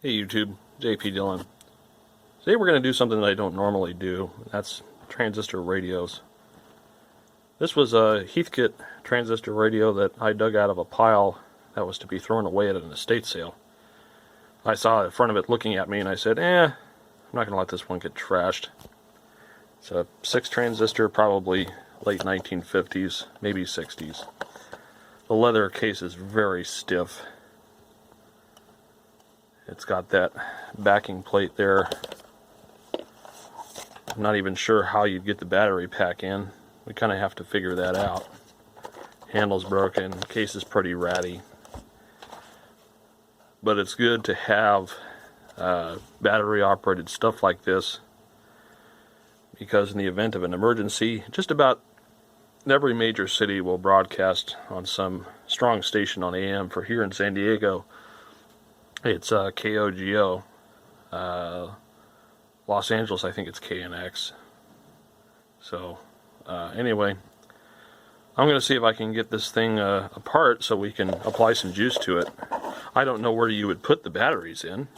Hey YouTube, JP Dillon. Today we're going to do something that I don't normally do. That's transistor radios. This was a Heathkit transistor radio that I dug out of a pile that was to be thrown away at an estate sale. I saw in front of it looking at me and I said, I'm not going to let this one get trashed. It's a 6 transistor, probably late 1950s, maybe 60s. The leather case is very stiff. It's got that backing plate there. I'm not even sure how you'd get the battery pack in. We kind of have to figure that out. Handle's broken, case is pretty ratty. But it's good to have battery operated stuff like this, because in the event of an emergency, just about every major city will broadcast on some strong station on AM. For here in San Diego, it's KOGO. Los Angeles, I think it's KNX. So, anyway, I'm going to see if I can get this thing apart so we can apply some juice to it. I don't know where you would put the batteries in.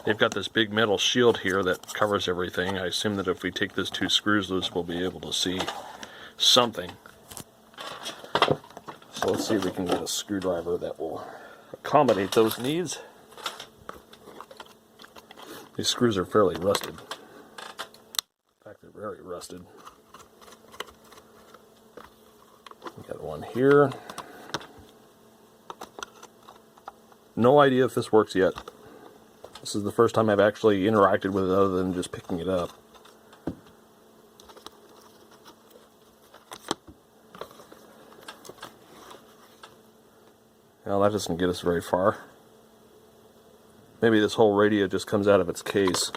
They've got this big metal shield here that covers everything. I assume that if we take those 2 screws loose, we'll be able to see something. So let's see if we can get a screwdriver that will accommodate those needs. These screws are fairly rusted. In fact, they're very rusted. We got one here. No idea if this works yet. This is the first time I've actually interacted with it other than just picking it up. Well, that doesn't get us very far. Maybe this whole radio just comes out of its case.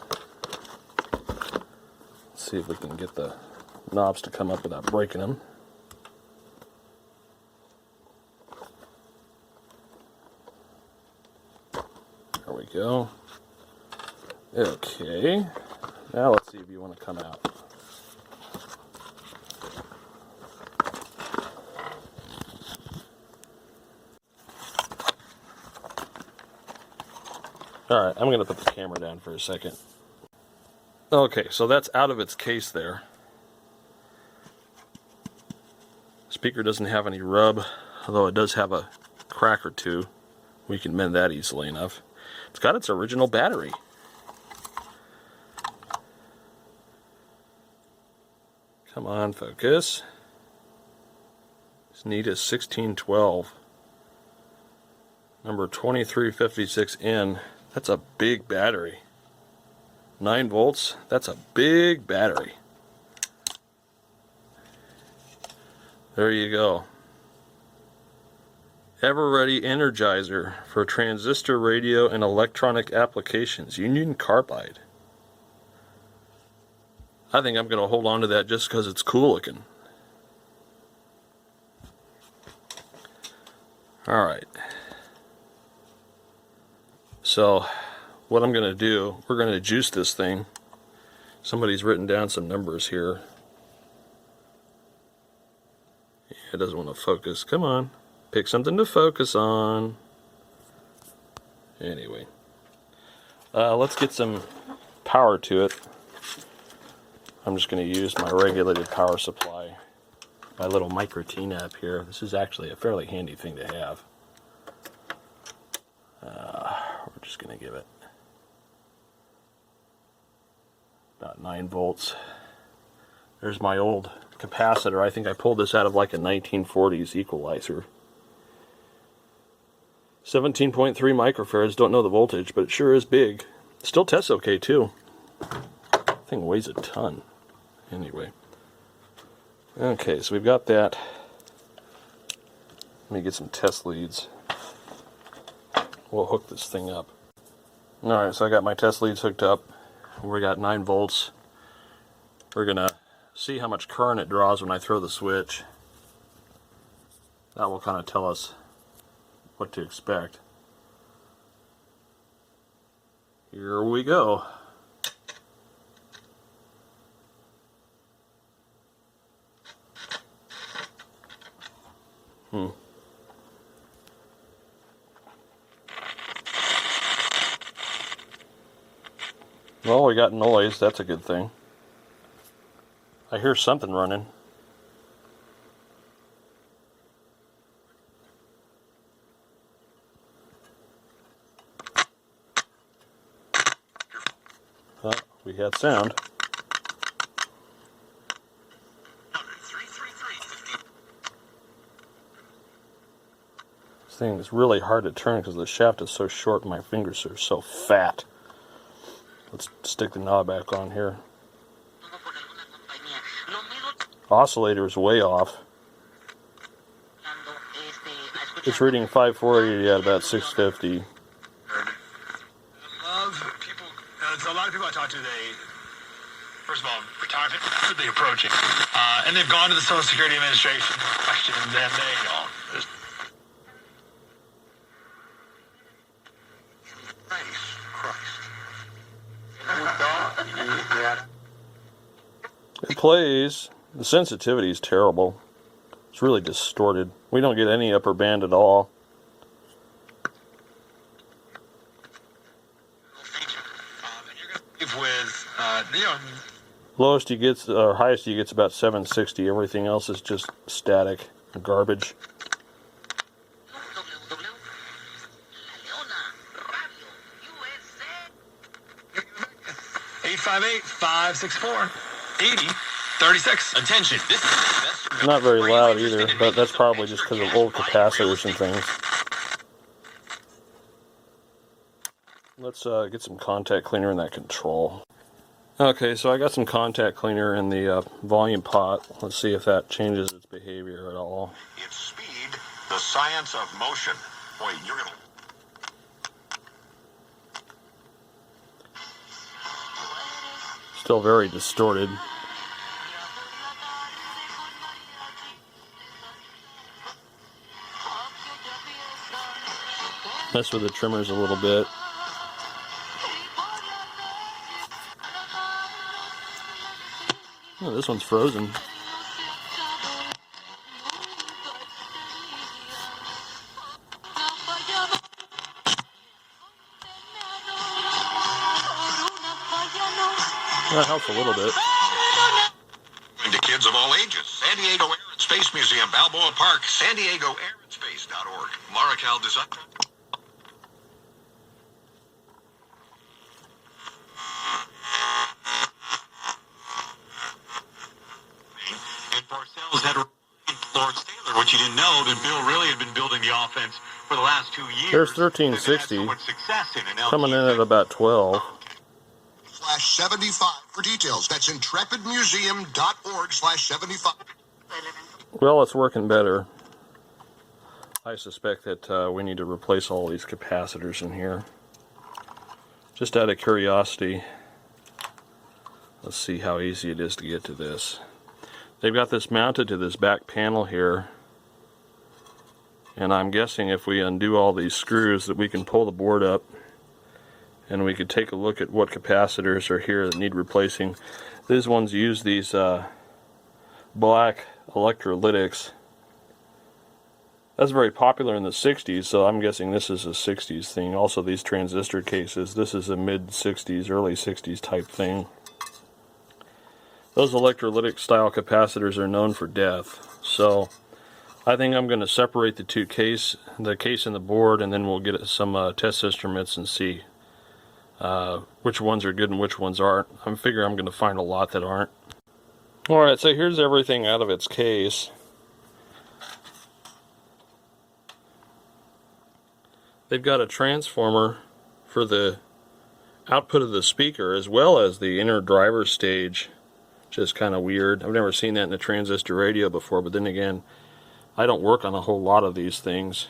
Let's see if we can get the knobs to come up without breaking them. There we go. Okay. Now let's see if you want to come out. Alright, I'm going to put the camera down for a second. Okay, so that's out of its case there. Speaker doesn't have any rub, although it does have a crack or two. We can mend that easily enough. It's got its original battery. Come on, focus. This need is 1612. Number 2356N. That's a big battery. 9 volts, that's a big battery. There you go. Ever-ready Energizer for transistor radio and electronic applications. Union Carbide. I think I'm going to hold on to that just because it's cool looking. Alright. So, what I'm going to do, we're going to juice this thing. Somebody's written down some numbers here. It doesn't want to focus. Come on. Pick something to focus on. Anyway. Let's get some power to it. I'm just going to use my regulated power supply. My little micro T-nap here. This is actually a fairly handy thing to have. We're just going to give it about 9 volts. There's my old capacitor. I think I pulled this out of like a 1940s equalizer. 17.3 microfarads. Don't know the voltage, but it sure is big. It still tests okay too. The thing weighs a ton. Anyway. Okay, so we've got that. Let me get some test leads. We'll hook this thing up. Alright, so I got my test leads hooked up. We got 9 volts. We're going to see how much current it draws when I throw the switch. That will kind of tell us what to expect. Here we go. Well, we got noise. That's a good thing. I hear something running. Oh, we had sound. This thing is really hard to turn because the shaft is so short and my fingers are so fat. Let's stick the knob back on here. Oscillator is way off. It's reading 540 at about 650. A lot of people I talk to, first of all, retirement, rapidly approaching. And they've gone to the Social Security Administration, questioned them, It plays. The sensitivity is terrible. It's really distorted. We don't get any upper band at all. Lowest he gets, or highest he gets, about 760. Everything else is just static garbage. $858-564-8036. Attention, this is the best. Not very loud either, but that's probably just because of old capacitors and things. Let's get some contact cleaner in that control. Okay, so I got some contact cleaner in the volume pot. Let's see if that changes its behavior at all. It's speed, the science of motion. Boy, you're gonna... Still very distorted. Mess with the trimmers a little bit. Oh, this one's frozen. That helps a little bit. To kids of all ages. San Diego Air and Space Museum, Balboa Park, San Diego AirAndSpace.org. Marical Design. And Parcells had Lawrence Taylor, what you didn't know, that Bill really had been building the offense for the last 2 years. There's 1360 coming in at about 12. /75 for details. That's intrepidmuseum.org/75. Well, it's working better. I suspect that we need to replace all these capacitors in here. Just out of curiosity, let's see how easy it is to get to this. They've got this mounted to this back panel here, and I'm guessing if we undo all these screws that we can pull the board up and we could take a look at what capacitors are here that need replacing. These ones use these black electrolytics. That's very popular in the 60s, so I'm guessing this is a 60s thing. Also these transistor cases, this is a mid-60s, early 60s type thing. Those electrolytic style capacitors are known for death, so I think I'm going to separate the two case and the board, and then we'll get some test instruments and see which ones are good and which ones aren't. I figure I'm going to find a lot that aren't. Alright, so here's everything out of its case. They've got a transformer for the output of the speaker as well as the inner driver stage, which is kind of weird. I've never seen that in a transistor radio before, but then again, I don't work on a whole lot of these things.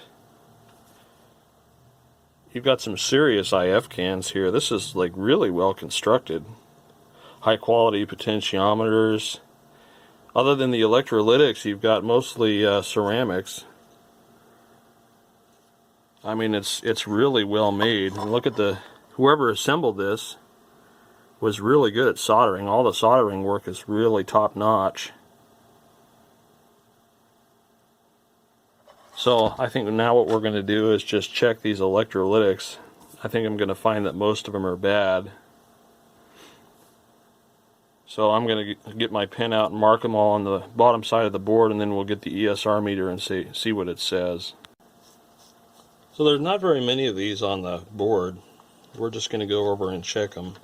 You've got some serious IF cans here. This is like really well constructed. High quality potentiometers. Other than the electrolytics, you've got mostly ceramics. I mean, it's really well made. And look at whoever assembled this was really good at soldering. All the soldering work is really top notch. So I think now what we're going to do is just check these electrolytics. I think I'm going to find that most of them are bad. So I'm going to get my pen out and mark them all on the bottom side of the board, and then we'll get the ESR meter and see what it says. So there's not very many of these on the board. We're just going to go over and check them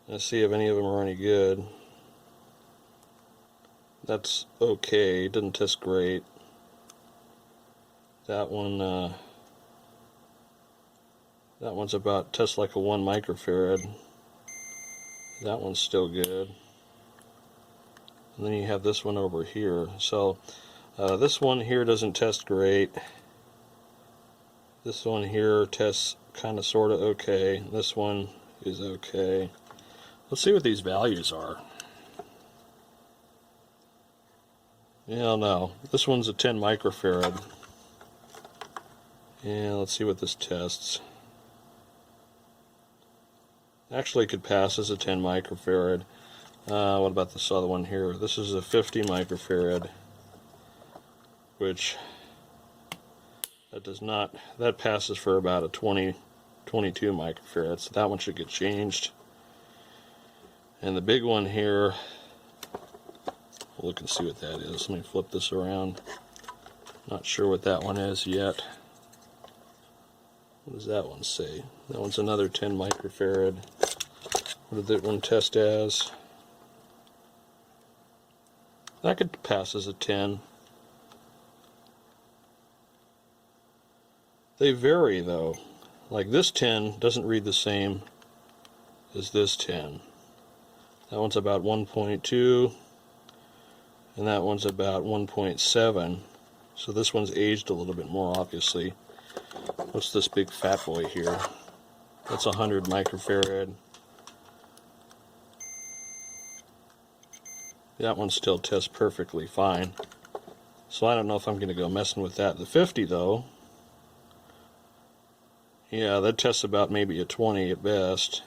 and see if any of them are any good. That's okay. It doesn't test great. That one's about tests like a 1 microfarad. That one's still good. And then you have this one over here. So this one here doesn't test great. This one here tests kind of sort of okay. This one is okay. Let's see what these values are. Yeah, no. This one's a 10 microfarad. And let's see what this tests. Actually could pass as a 10 microfarad. What about this other one here? This is a 50 microfarad, which that passes for about a 22 microfarad, so that one should get changed. And the big one here, we'll look and see what that is. Let me flip this around. Not sure what that one is yet. What does that one say? That one's another 10 microfarad. What did that one test as? That could pass as a 10. They vary though. Like this 10 doesn't read the same as this 10. That one's about 1.2 and that one's about 1.7. So this one's aged a little bit more, obviously. What's this big fat boy here? That's 100 microfarad. That one still tests perfectly fine. So I don't know if I'm going to go messing with that. The 50 though, yeah, that tests about maybe a 20 at best.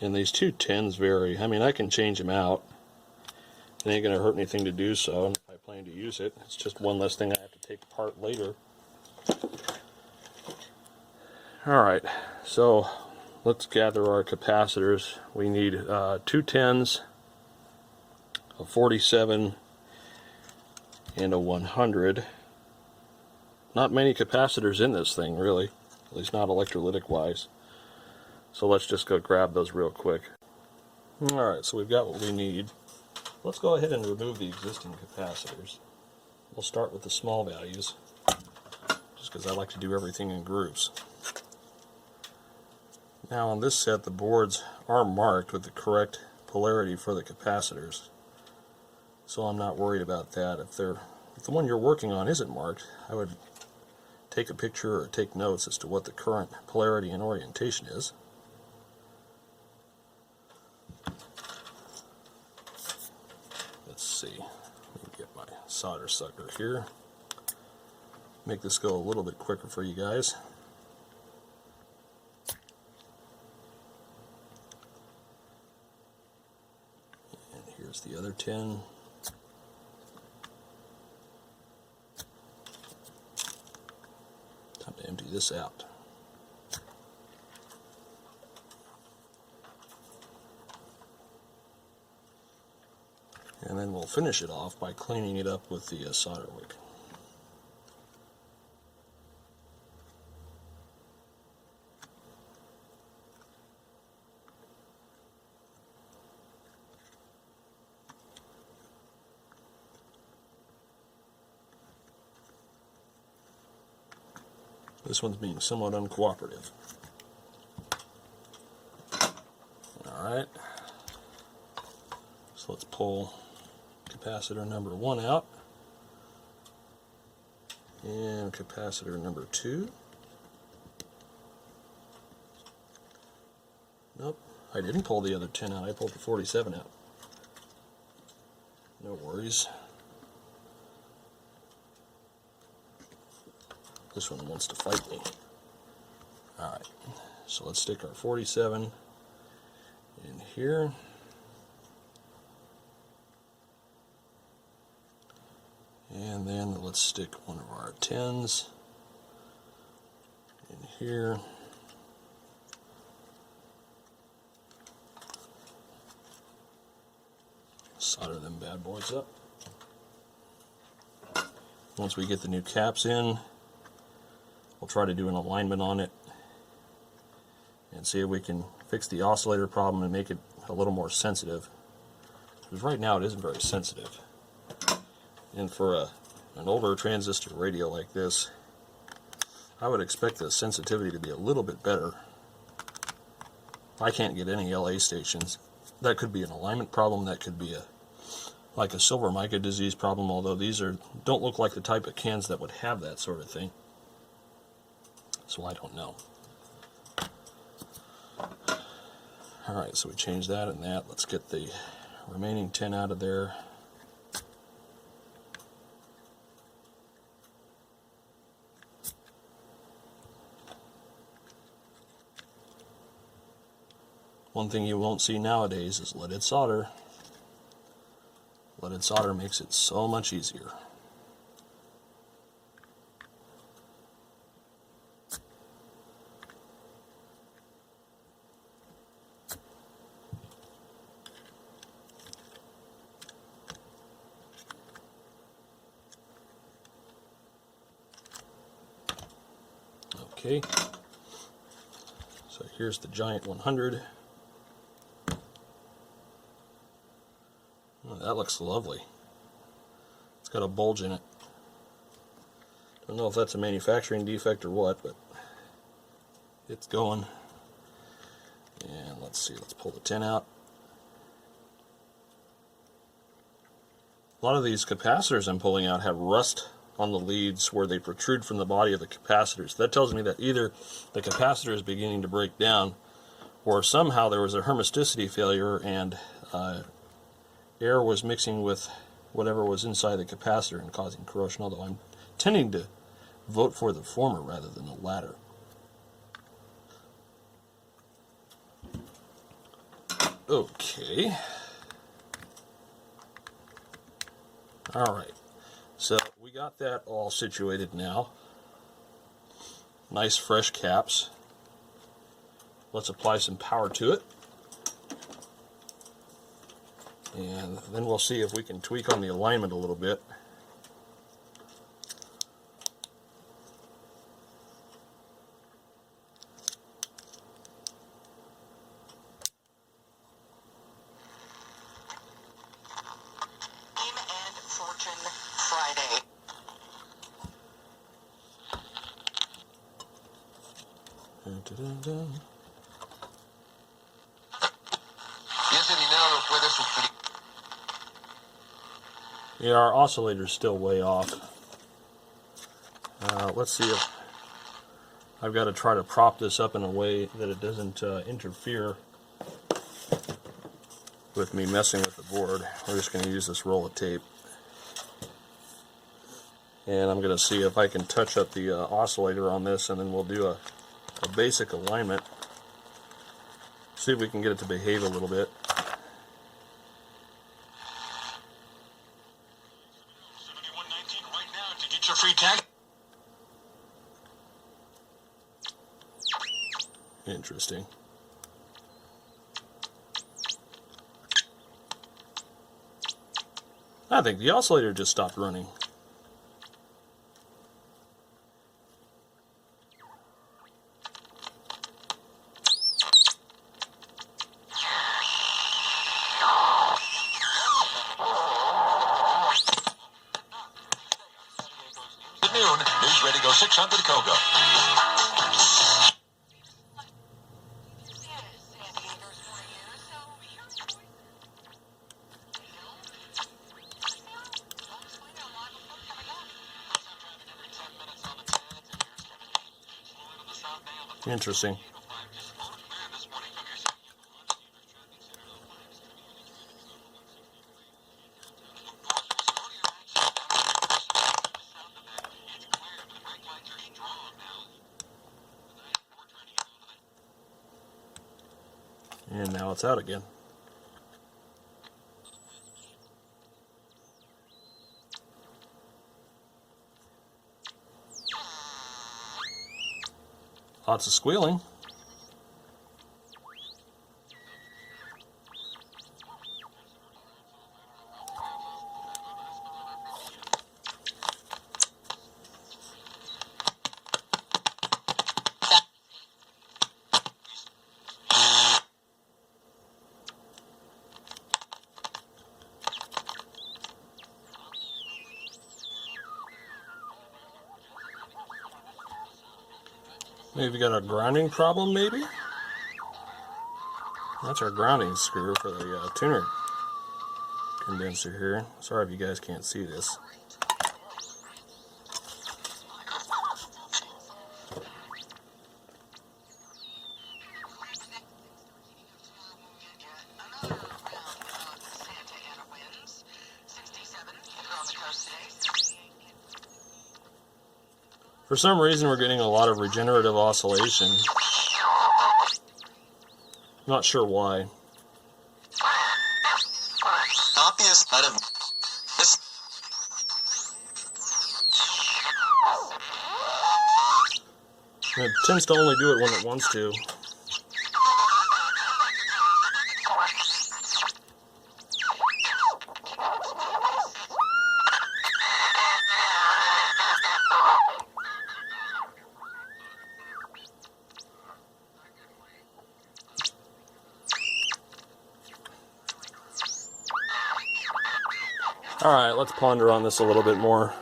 And these two 10s vary. I mean, I can change them out. It ain't going to hurt anything to do so. And if I plan to use it, it's just one less thing I have to take apart later. Alright, so let's gather our capacitors. We need 2 10s, a 47, and a 100. Not many capacitors in this thing, really. At least not electrolytic wise. So let's just go grab those real quick. Alright, so we've got what we need. Let's go ahead and remove the existing capacitors. We'll start with the small values, just because I like to do everything in groups. Now on this set, the boards are marked with the correct polarity for the capacitors. So I'm not worried about that. If the one you're working on isn't marked, I would take a picture or take notes as to what the current polarity and orientation is. Let's see. Let me get my solder sucker here. Make this go a little bit quicker for you guys. And here's the other 10. Time to empty this out. And then we'll finish it off by cleaning it up with the solder wick. This one's being somewhat uncooperative. Alright, so let's pull capacitor number 1 out, and capacitor number 2. Nope, I didn't pull the other 10 out, I pulled the 47 out. No worries. This one wants to fight me. Alright, so let's stick our 47 in here. And then let's stick one of our 10s in here. Solder them bad boys up. Once we get the new caps in, we'll try to do an alignment on it and see if we can fix the oscillator problem and make it a little more sensitive. Because right now it isn't very sensitive. And for an older transistor radio like this, I would expect the sensitivity to be a little bit better. I can't get any LA stations. That could be an alignment problem, that could be like a silver mica disease problem, although these don't look like the type of cans that would have that sort of thing. So I don't know. Alright, so we changed that and that. Let's get the remaining 10 out of there. One thing you won't see nowadays is leaded solder. Leaded solder makes it so much easier. Okay, so here's the giant 100. Oh, that looks lovely. It's got a bulge in it. Don't know if that's a manufacturing defect or what, but it's going. And let's see, let's pull the 10 out. A lot of these capacitors I'm pulling out have rust on the leads where they protrude from the body of the capacitors. That tells me that either the capacitor is beginning to break down, or somehow there was a hermeticity failure and air was mixing with whatever was inside the capacitor and causing corrosion, although I'm tending to vote for the former rather than the latter. Okay. Alright, so we got that all situated now. Nice fresh caps. Let's apply some power to it. And then we'll see if we can tweak on the alignment a little bit. Fame and Fortune Friday. Y ese dinero lo puede sufrir. Yeah, our oscillator's still way off. Let's see if I've got to try to prop this up in a way that it doesn't interfere with me messing with the board. We're just going to use this roll of tape. And I'm going to see if I can touch up the oscillator on this, and then we'll do a basic alignment. See if we can get it to behave a little bit. Right now to get your free tag. Interesting. I think the oscillator just stopped running. At noon, News Radio 600 Kogo. Interesting. And now it's out again. Lots of squealing. Maybe got a grounding problem, maybe? That's our grounding screw for the tuner condenser here. Sorry if you guys can't see this. For some reason we're getting a lot of regenerative oscillation. Not sure why. Obvious item. This. It tends to only do it when it wants to. Alright, let's ponder on this a little bit more.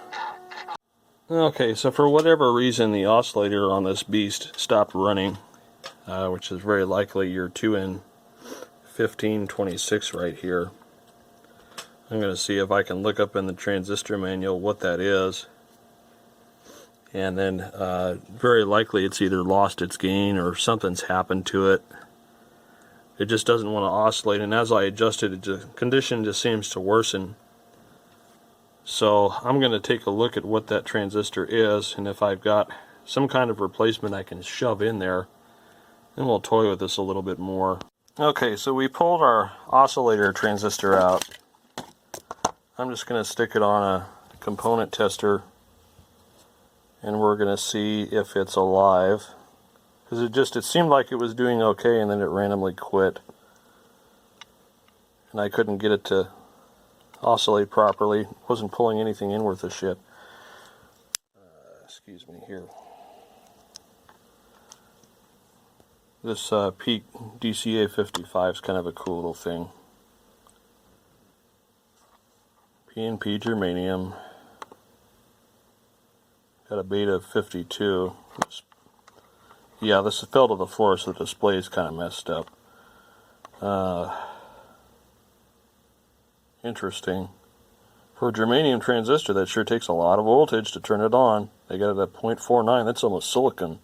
Okay, so for whatever reason the oscillator on this beast stopped running, which is very likely your 2N1526 right here. I'm going to see if I can look up in the transistor manual what that is. And then very likely it's either lost its gain or something's happened to it. It just doesn't want to oscillate, and as I adjust it, the condition just seems to worsen. So I'm going to take a look at what that transistor is, and if I've got some kind of replacement I can shove in there, then we'll toy with this a little bit more. Okay, so we pulled our oscillator transistor out. I'm just going to stick it on a component tester, and we're going to see if it's alive. Because it seemed like it was doing okay, and then it randomly quit. And I couldn't get it to oscillate properly. Wasn't pulling anything in worth a shit. Excuse me here. This Peak DCA55 is kind of a cool little thing. PNP germanium. Got a beta of 52. Yeah, this fell to the floor, so the display is kind of messed up. Interesting. For a germanium transistor, that sure takes a lot of voltage to turn it on. They got it at 0.49. That's almost silicon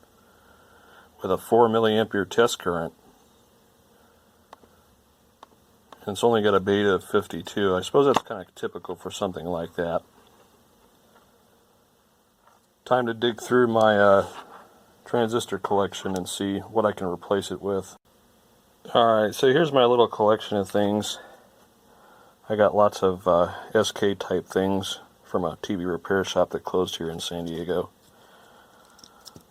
with a 4 milliampere test current. And it's only got a beta of 52. I suppose that's kind of typical for something like that. Time to dig through my transistor collection and see what I can replace it with. Alright, so here's my little collection of things. I got lots of SK type things from a TV repair shop that closed here in San Diego.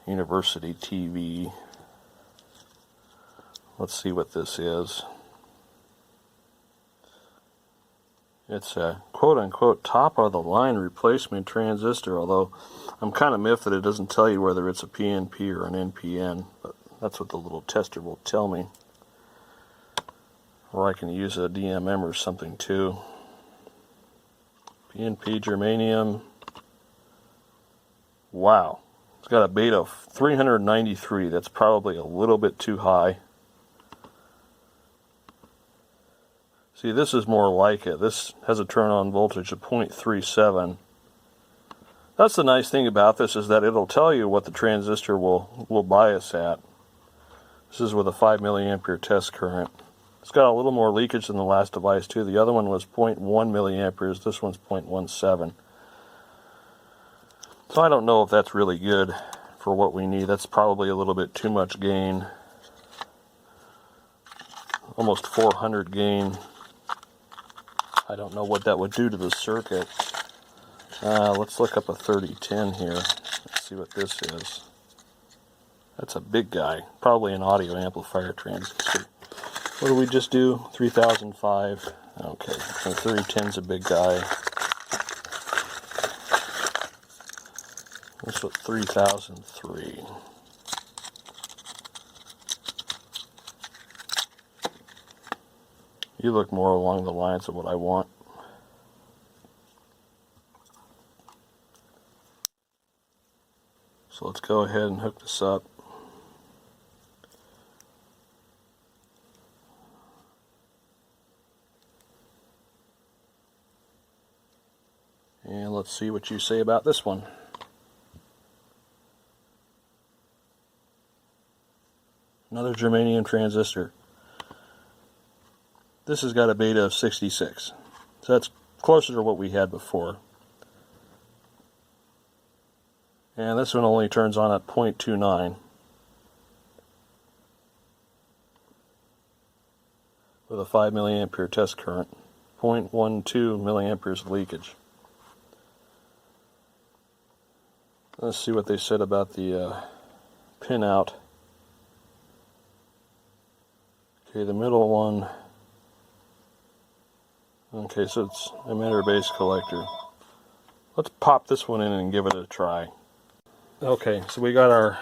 University TV. Let's see what this is. It's a quote-unquote top-of-the-line replacement transistor, although I'm kind of miffed that it doesn't tell you whether it's a PNP or an NPN, but that's what the little tester will tell me. Or I can use a DMM or something too. PNP germanium. Wow. It's got a beta of 393. That's probably a little bit too high. See, this is more like it. This has a turn-on voltage of 0.37. That's the nice thing about this, is that it'll tell you what the transistor will bias at. This is with a 5 milliampere test current. It's got a little more leakage than the last device too. The other one was 0.1 milliamperes. This one's 0.17. So I don't know if that's really good for what we need. That's probably a little bit too much gain. Almost 400 gain. I don't know what that would do to the circuit. Let's look up a 3010 here. Let's see what this is. That's a big guy. Probably an audio amplifier transistor. What did we just do? 3005. Okay, so 3010's a big guy. This was 3003. You look more along the lines of what I want. So let's go ahead and hook this up. And let's see what you say about this one. Another germanium transistor. This has got a beta of 66. So that's closer to what we had before. And this one only turns on at 0.29. With a 5 milliampere test current. 0.12 milliamperes leakage. Let's see what they said about the pinout. Okay, the middle one. Okay, so it's emitter base collector. Let's pop this one in and give it a try. Okay, so we got our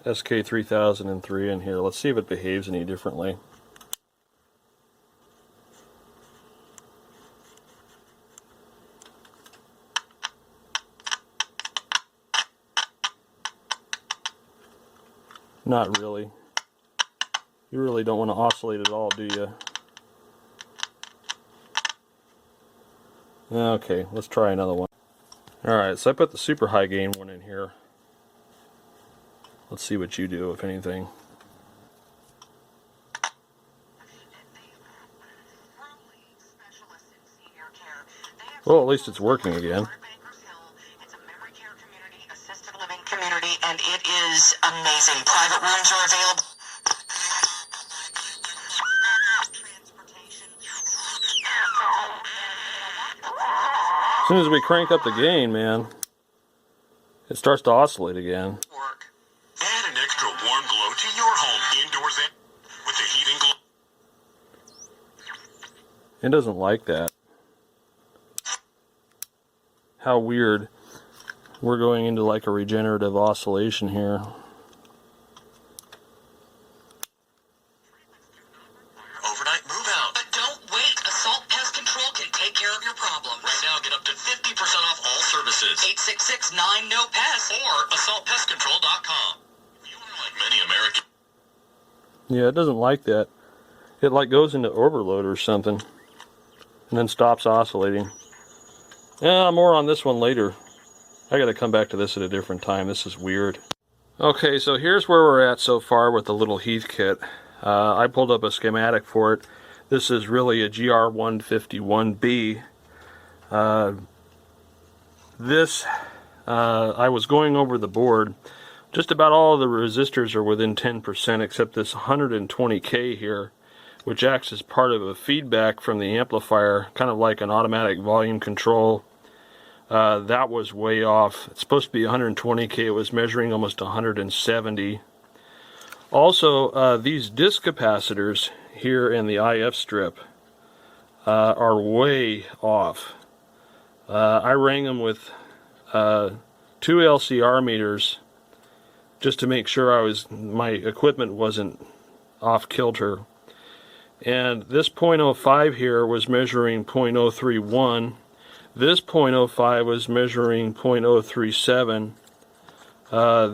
SK3003 in here. Let's see if it behaves any differently. Not really. You really don't want to oscillate at all, do you? Okay, let's try another one. Alright, so I put the super high gain one in here. Let's see what you do, if anything. Well, at least it's working again. It's a memory care community, assisted living community, and it is amazing. Private rooms are available. As soon as we crank up the gain, man, it starts to oscillate again. Add an extra warm glow to your home indoors and with the heating glow. It doesn't like that. How weird. We're going into like a regenerative oscillation here. Overnight move out. But don't wait. Assault Pest Control can take care of your problem. Right now, get up to 50% off all services. 866-9-NO-PEST. Or assaultpestcontrol.com. You are like many Americans. Yeah, it doesn't like that. It like goes into overload or something. And then stops oscillating. Yeah, more on this one later. I gotta come back to this at a different time. This is weird. Okay, so here's where we're at so far with the little Heathkit. I pulled up a schematic for it. This is really a GR-151b. I was going over the board. Just about all of the resistors are within 10%, except this 120K here, which acts as part of a feedback from the amplifier, kind of like an automatic volume control. That was way off. It's supposed to be 120K. It was measuring almost 170. Also, these disc capacitors here in the IF strip are way off. I rang them with 2 LCR meters just to make sure my equipment wasn't off kilter. And this 0.05 here was measuring 0.031. This 0.05 was measuring 0.037.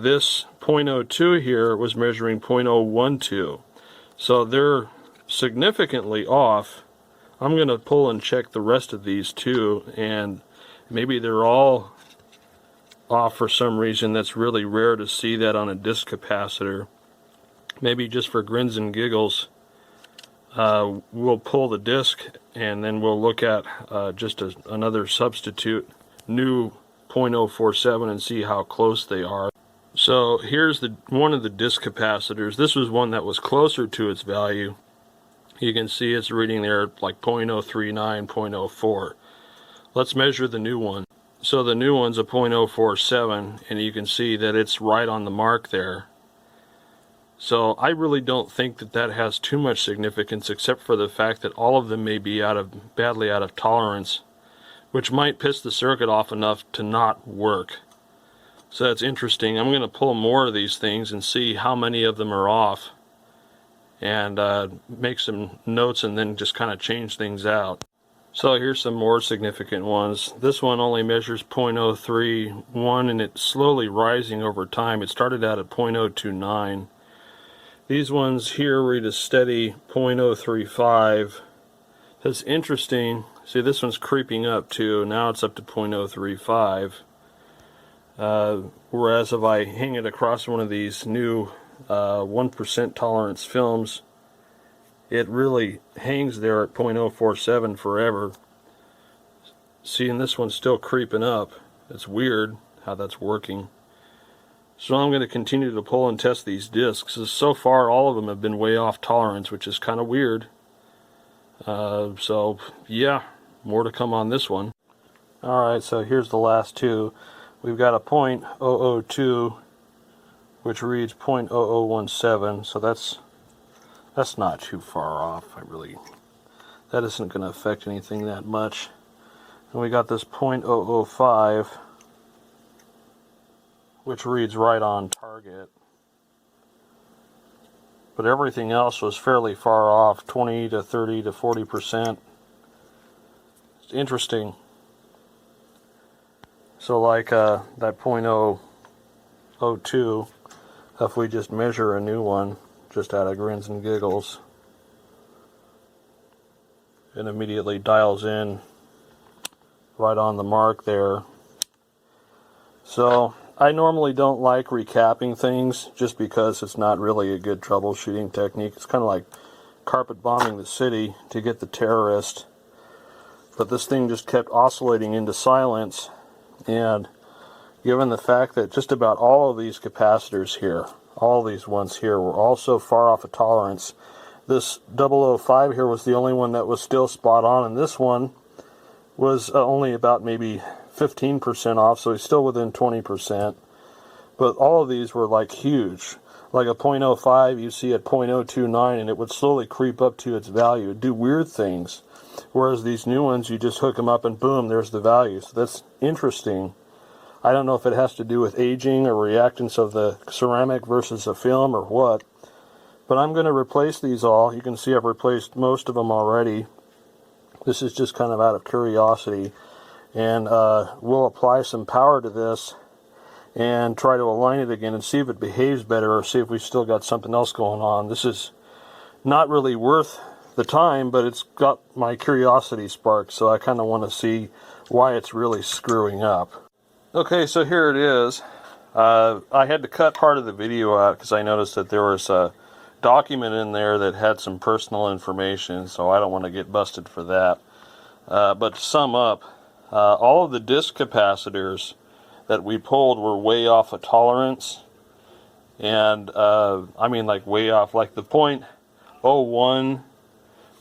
This 0.02 here was measuring 0.012. So they're significantly off. I'm going to pull and check the rest of these too, and maybe they're all off for some reason. That's really rare to see that on a disc capacitor. Maybe just for grins and giggles, we'll pull the disc and then we'll look at just another substitute, new 0.047, and see how close they are. So here's one of the disc capacitors. This was one that was closer to its value. You can see it's reading there like 0.039, 0.04. Let's measure the new one. So the new one's a 0.047, and you can see that it's right on the mark there. So I really don't think that has too much significance, except for the fact that all of them may be badly out of tolerance, which might piss the circuit off enough to not work. So that's interesting. I'm going to pull more of these things and see how many of them are off, and make some notes and then just kind of change things out. So here's some more significant ones. This one only measures 0.031, and it's slowly rising over time. It started out at 0.029. These ones here read a steady 0.035. It's interesting. See, this one's creeping up too. Now it's up to 0.035. Whereas if I hang it across one of these new 1% tolerance films, it really hangs there at 0.047 forever. See, and this one's still creeping up. It's weird how that's working. So I'm going to continue to pull and test these discs. So far, all of them have been way off tolerance, which is kind of weird. So, yeah, more to come on this one. Alright, so here's the last two. We've got a 0.002, which reads 0.0017, so that's not too far off. That isn't going to affect anything that much. And we got this 0.005, which reads right on target. But everything else was fairly far off, 20 to 30 to 40%. It's interesting. So like that 0.002, if we just measure a new one, just out of grins and giggles, it immediately dials in right on the mark there. So I normally don't like recapping things just because it's not really a good troubleshooting technique. It's kind of like carpet bombing the city to get the terrorist. But this thing just kept oscillating into silence, and given the fact that just about all of these capacitors here, all these ones here, were all so far off of tolerance, this 005 here was the only one that was still spot on, and this one was only about maybe 15% off, so he's still within 20%. But all of these were like huge. Like a 0.05 you see at 0.029, and it would slowly creep up to its value. It'd do weird things. Whereas these new ones, you just hook them up and boom, there's the value. So that's interesting. I don't know if it has to do with aging or reactance of the ceramic versus a film or what. But I'm going to replace these all. You can see I've replaced most of them already. This is just kind of out of curiosity. And we'll apply some power to this and try to align it again and see if it behaves better, or see if we've still got something else going on. This is not really worth the time, but it's got my curiosity sparked, so I kind of want to see why it's really screwing up. Okay, so here it is. I had to cut part of the video out because I noticed that there was a document in there that had some personal information, so I don't want to get busted for that. But to sum up, all of the disc capacitors that we pulled were way off of tolerance, and I mean like way off. Like the 0.01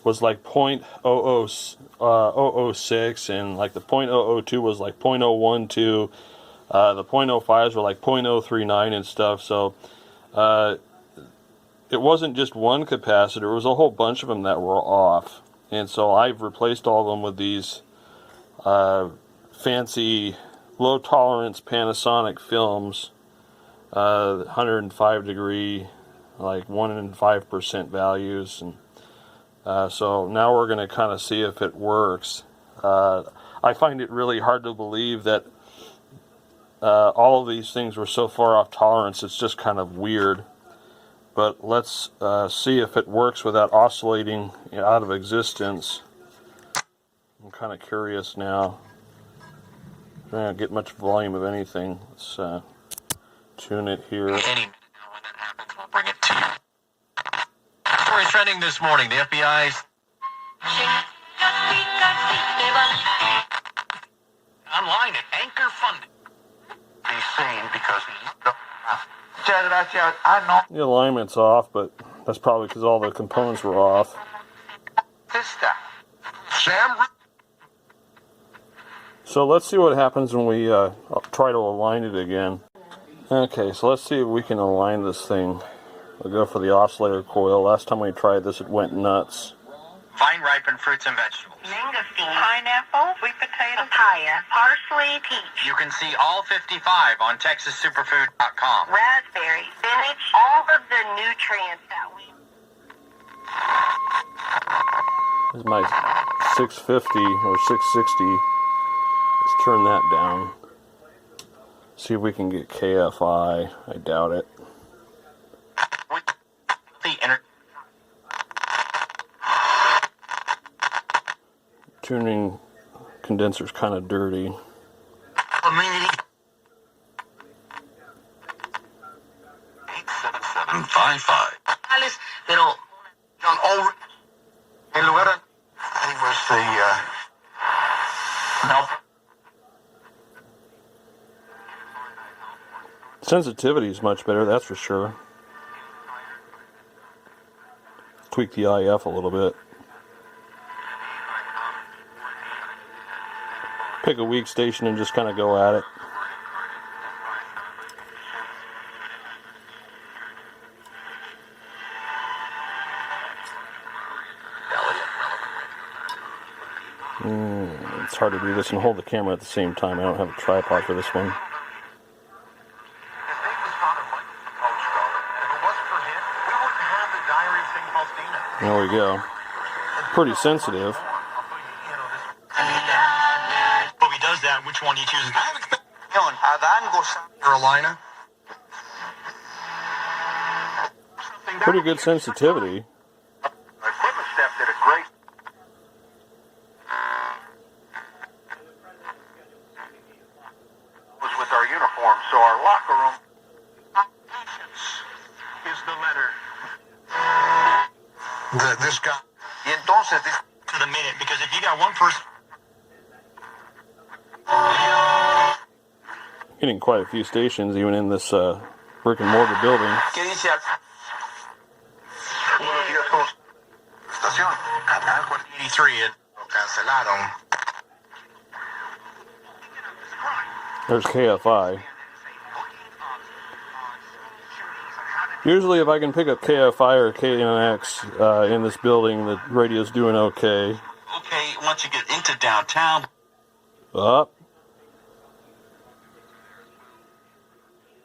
was like 0.006, and like the 0.002 was like 0.012. The 0.05s were like 0.039 and stuff. So it wasn't just one capacitor, it was a whole bunch of them that were off. And so I've replaced all of them with these fancy low tolerance Panasonic films, 105 degree, like 1 in 5% values. And so now we're going to kind of see if it works. I find it really hard to believe that all of these things were so far off tolerance. It's just kind of weird. But let's see if it works without oscillating out of existence. I'm kind of curious now. I don't get much volume of anything. Let's tune it here. Any minute now, when that happens, we'll bring it to you. Story trending this morning. The FBI's online at Anchor Funding. Be seen because the alignment's off, but that's probably because all the components were off. So let's see what happens when we try to align it again. Okay, so let's see if we can align this thing. We'll go for the oscillator coil. Last time we tried this, it went nuts. Vine ripened fruits and vegetables. Mangosteen, pineapple, sweet potato, papaya, parsley, peach. You can see all 55 on TexasSuperfood.com. Raspberry, spinach, all of the nutrients that we... This is my 650 or 660. Let's turn that down. See if we can get KFI. I doubt it. tuning condenser's kind of dirty. Community 755. Pero on all En lugar de... He was the... no. Sensitivity is much better, that's for sure. Tweak the IF a little bit. Pick a weak station and just kind of go at it. It's hard to do this and hold the camera at the same time. I don't have a tripod for this one. There we go. Pretty sensitive. Hope he does that. Which one he chooses? Carolina. Pretty good sensitivity. Equipment Step did a great... was with our uniform, so our locker room... is the letter. This guy... Y entonces, to the minute, because if you got one person... Hitting quite a few stations even in this brick and mortar building. ¿Qué dice? Buenos días, todos. Estación. Canal 43. Cancelaron. There's KFI. Usually if I can pick up KFI or KNX in this building, the radio's doing okay. Okay, once you get into downtown. Up.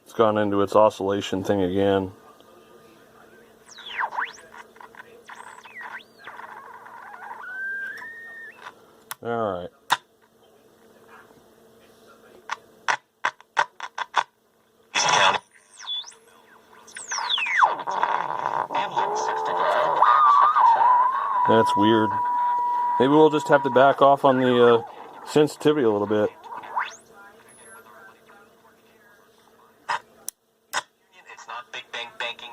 It's gone into its oscillation thing again. Alright. That's weird. Maybe we'll just have to back off on the sensitivity a little bit. It's not big bang banking.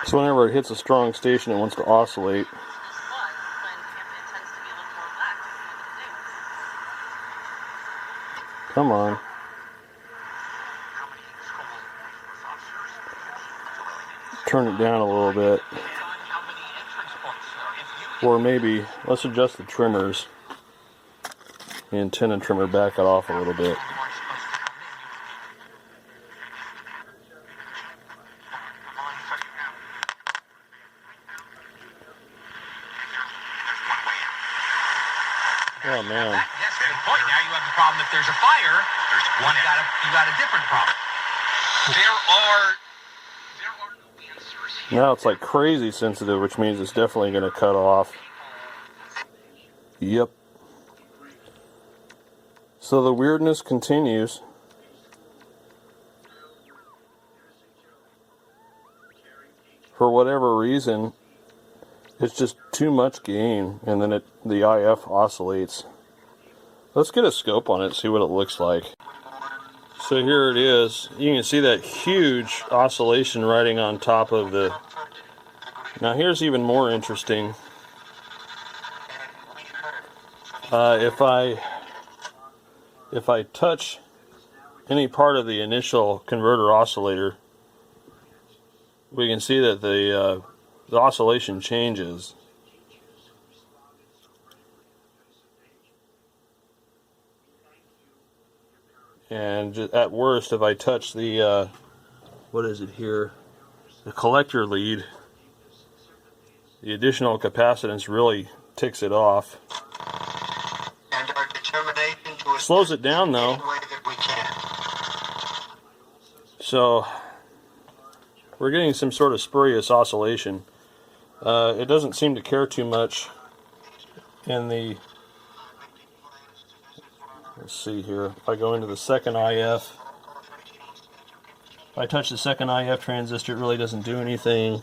So whenever it hits a strong station, it wants to oscillate. Come on. Turn it down a little bit. Or maybe, let's adjust the trimmers. The antenna trimmer, back it off a little bit. Oh man. That's a good point. Now you have the problem if there's a fire. You got a different problem. There are no answers here. Now it's like crazy sensitive, which means it's definitely going to cut off. Yep. So the weirdness continues. For whatever reason, it's just too much gain, and then the IF oscillates. Let's get a scope on it, see what it looks like. So here it is. You can see that huge oscillation riding on top of the... Now here's even more interesting. If I touch any part of the initial converter oscillator, we can see that the oscillation changes. And at worst, if I touch the, what is it here? The collector lead, the additional capacitance really ticks it off. And our determination to Slows it down though. any way that we can. So we're getting some sort of spurious oscillation. It doesn't seem to care too much in the, let's see here, if I go into the second IF, if I touch the second IF transistor, it really doesn't do anything.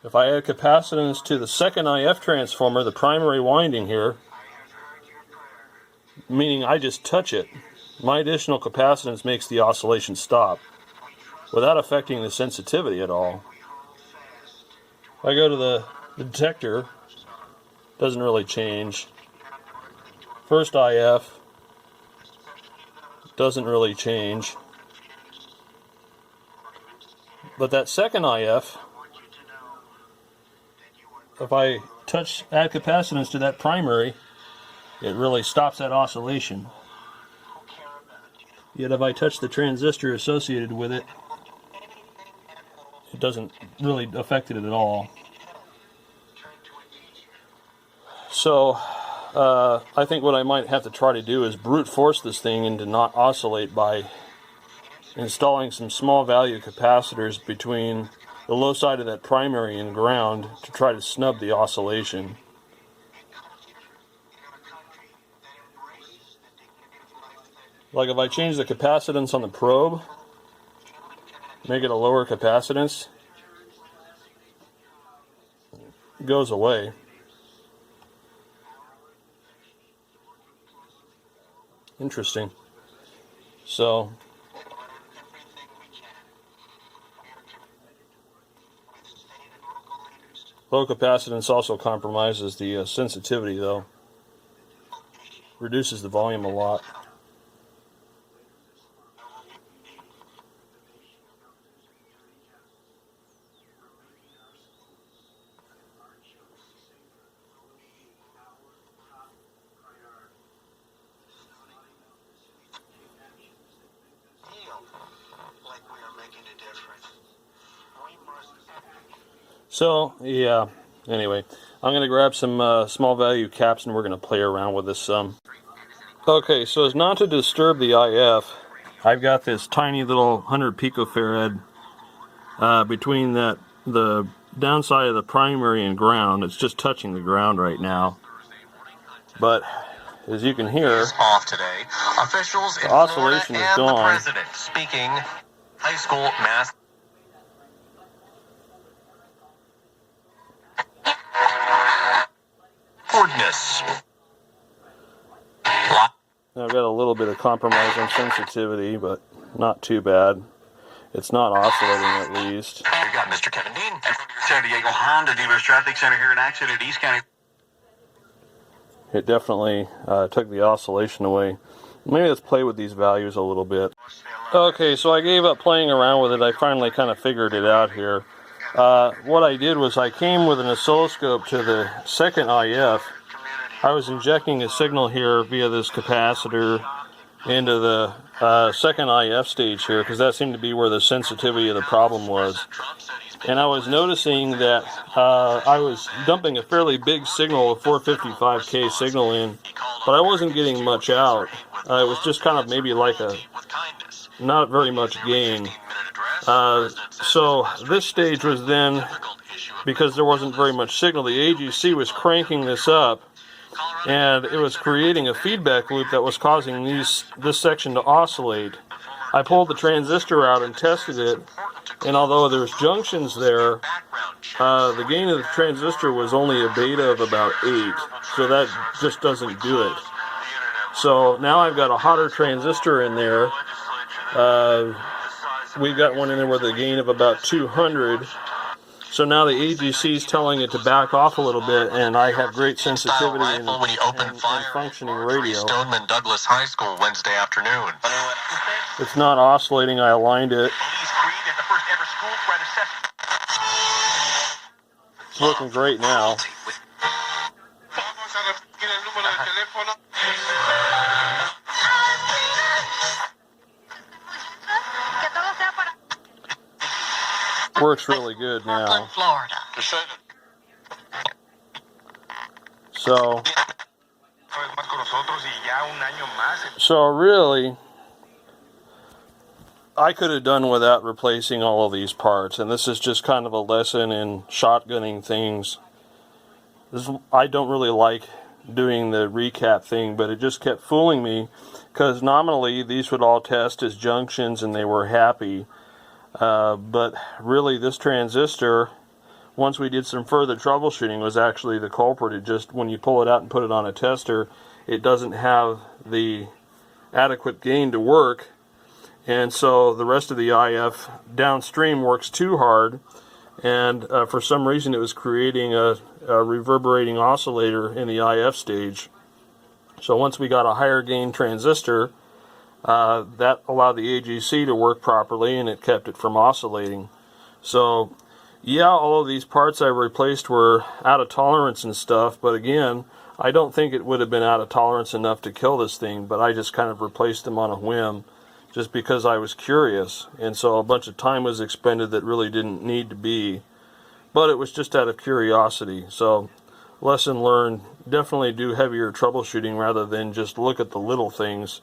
If I add capacitance to the second IF transformer, the primary winding here, meaning I just touch it, my additional capacitance makes the oscillation stop without affecting the sensitivity at all. If I go to the detector, doesn't really change. First IF doesn't really change. But that second IF, if I add capacitance to that primary, it really stops that oscillation. Yet if I touch the transistor associated with it, it doesn't really affect it at all. So I think what I might have to try to do is brute force this thing into not oscillate by installing some small value capacitors between the low side of that primary and ground to try to snub the oscillation. Like if I change the capacitance on the probe, make it a lower capacitance, it goes away. Interesting. So low capacitance also compromises the sensitivity, though. Reduces the volume a lot. So, yeah, anyway, I'm going to grab some small value caps and we're going to play around with this some. Okay, so as not to disturb the IF, I've got this tiny little 100 picofarad between the downside of the primary and ground. It's just touching the ground right now. But as you can hear, off today. Officials in the oscillation Florida is and gone. the president speaking high school mass. Goodness. I've got a little bit of compromise on sensitivity, but not too bad. It's not oscillating at least. We got Mr. Kevin Dean. And from your San Diego Honda Dealers Traffic Center here in action at East County. It definitely took the oscillation away. Maybe let's play with these values a little bit. Okay, so I gave up playing around with it. I finally kind of figured it out here. What I did was I came with an oscilloscope to the second IF. I was injecting a signal here via this capacitor into the second IF stage here, because that seemed to be where the sensitivity of the problem was. And I was noticing that I was dumping a fairly big signal, a 455K signal in, but I wasn't getting much out. It was just kind of maybe like a not very much gain. So this stage was then, because there wasn't very much signal, the AGC was cranking this up, and it was creating a feedback loop that was causing this section to oscillate. I pulled the transistor out and tested it, and although there's junctions there, the gain of the transistor was only a beta of about 8, so that just doesn't do it. So now I've got a hotter transistor in there. We've got one in there with a gain of about 200. So now the AGC is telling it to back off a little bit, and I have great sensitivity and functioning radio. Stoneman Douglas High School Wednesday afternoon. It's not oscillating. I aligned it. It's working great now. Works really good now. Florida. So really, I could have done without replacing all of these parts, and this is just kind of a lesson in shotgunning things. I don't really like doing the recap thing, but it just kept fooling me, because nominally these would all test as junctions and they were happy, but really this transistor, once we did some further troubleshooting, was actually the culprit. It just, when you pull it out and put it on a tester, it doesn't have the adequate gain to work, and so the rest of the IF downstream works too hard, and for some reason it was creating a reverberating oscillator in the IF stage. So once we got a higher gain transistor, that allowed the AGC to work properly, and it kept it from oscillating. So yeah, all of these parts I replaced were out of tolerance and stuff, but again, I don't think it would have been out of tolerance enough to kill this thing, but I just kind of replaced them on a whim, just because I was curious, and so a bunch of time was expended that really didn't need to be, but it was just out of curiosity. So lesson learned, definitely do heavier troubleshooting rather than just look at the little things,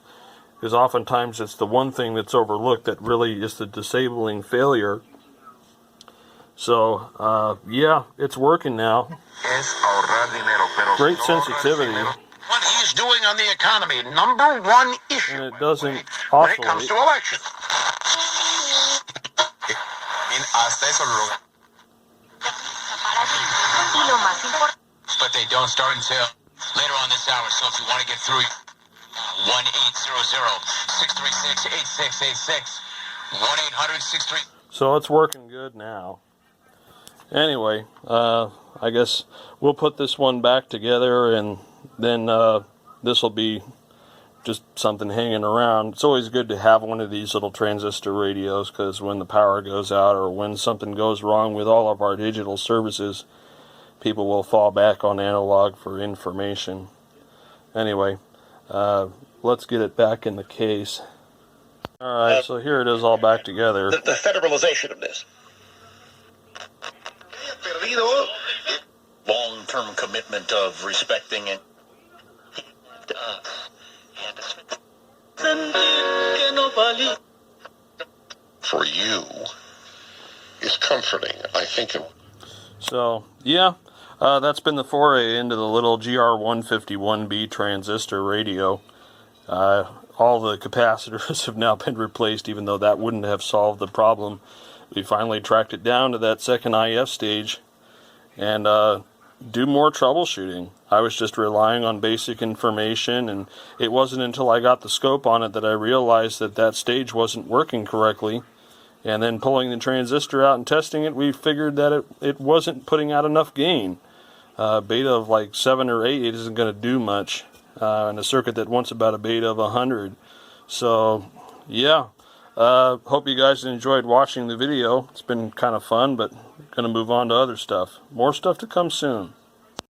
because oftentimes it's the one thing that's overlooked that really is the disabling failure. So yeah, it's working now. Great sensitivity. What he's doing on the economy, number one issue. And it doesn't when it comes oscillate. to elections. But they don't start until later on this hour. So if you want to get through, 1-800-636-8686. 1-800-63. So it's working good now. Anyway, I guess we'll put this one back together, and then this will be just something hanging around. It's always good to have one of these little transistor radios, because when the power goes out or when something goes wrong with all of our digital services, people will fall back on analog for information. Anyway, let's get it back in the case. Alright, so here it is all back together. The federalization of this. Long-term commitment of respecting it. For you is comforting, I think. So, yeah, that's been the foray into the little GR-151b transistor radio. All the capacitors have now been replaced, even though that wouldn't have solved the problem. We finally tracked it down to that second IF stage and do more troubleshooting. I was just relying on basic information, and it wasn't until I got the scope on it that I realized that that stage wasn't working correctly. And then pulling the transistor out and testing it, we figured that it wasn't putting out enough gain. Beta of like 7 or 8 isn't going to do much in a circuit that wants about a beta of 100. So, yeah. Hope you guys enjoyed watching the video. It's been kind of fun, but going to move on to other stuff. More stuff to come soon.